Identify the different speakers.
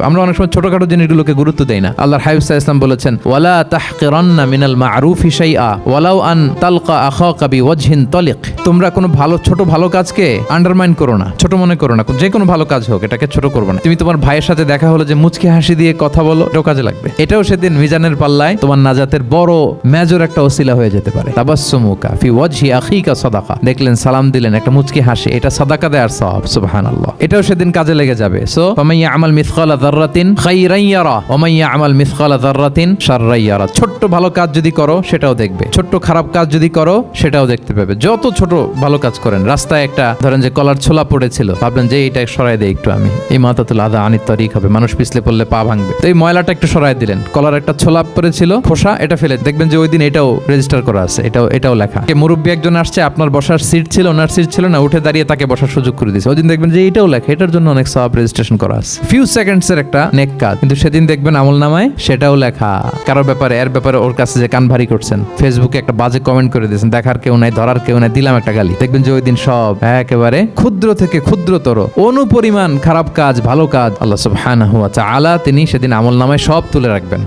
Speaker 1: আমরা অনেক সময় ছোটখাটো জিনিসগুলোকে গুরুত্ব দেই না। আল্লাহর হাবিব সাল্লাল্লাহু আলাইহি ওয়াসাল্লাম বলেছেন, ওয়ালা তাহকিরান্না মিনাল মা'রুফি শাইআ ওয়ালাউ আন তালকা আখাকা বিওয়াজহিন তালিক। তোমরা কোনো ছোট ভালো কাজকে আন্ডারমাইন করো না, ছোট মনে করো না। যে কোনো ভালো কাজ হোক, এটাকে ছোট করবে না। তুমি তোমার ভাইয়ের সাথে দেখা হলো যে মুচকি হাসি দিয়ে কথা বলো, এটাও কাজে লাগবে। এটাও সেদিন মিজানের পাল্লায় তোমার নাজাতের বড় মেজর একটা ওসিলা হয়ে যেতে পারে। তাবাসসুমুকা ফি ওয়াজহি আখিকা সাদাকা। দেখলেন, সালাম দিলেন, একটা মুচকি হাসি, এটা সাদাকা দেওয়ার সওয়াব। সুবহানাল্লাহ। এটাও সেদিন কাজে লেগে যাবে। সো ফামান ইয়ামাল মিসকালা যাররাতিন খাইরান ইয়ারা ওয়া মান ইয়ামাল মিসকালা যাররাতিন শাররান ইয়ারা। ছোট্ট ভালো কাজ যদি করো সেটাও দেখবে, ছোট্ট খারাপ কাজ যদি করো সেটাও দেখতে পাবে। যত ছোট ভালো কাজ করেন, রাস্তায় একটা ধরেন যে কলার ছোলা পড়েছিল, ভাবলেন যে এইটা সরাই দেই একটু, আমি এই মাতাতুল আদা আনিত তারিক হবে, মানুষ পিছলে পড়লে পা ভাঙবে, তো এই ময়লাটা একটু সরাই দিলেন। কলার একটা ছোলা পড়েছিল, খোসা, এটা ফেলে দেখবেন যে ওই দিন এটাও রেজিস্টার করা আছে, এটাও লেখা। মুরব্বী একজন আসছে, আপনার বসার সিট ছিল, ওনার সিট ছিল না, উঠে দাঁড়িয়ে তাকে বসার সুযোগ করে দিয়েছে। ওই দিন দেখবেন যে এটাও লেখা, এটার জন্য অনেক সওয়াব রেজিস্ট্রেশন করা আছে। ফিউ সেকেন্ডস এর একটা নেক কাজ, কিন্তু সেদিন দেখবেন আমলনামায় সেটাও লেখা। কারোর ব্যাপারে এর ব্যাপারে ওর কাছে যে কান ভারী করছেন, ফেসবুকে একটা বাজে কমেন্ট করে দিয়েছেন, দেখার কেউ নাই, ধরার কেউ নাই, দিলাম একটা গালি, দেখবেন যে ওই দিন সব একেবারে ক্ষুদ্র থেকে ক্ষুদ্রতর অনুপরিমাণ খারাপ কাজ, ভালো কাজ আল্লাহ সুবহানাহু ওয়া তাআলা তিনি সেদিন আমলনামায় সব তুলে রাখবেন।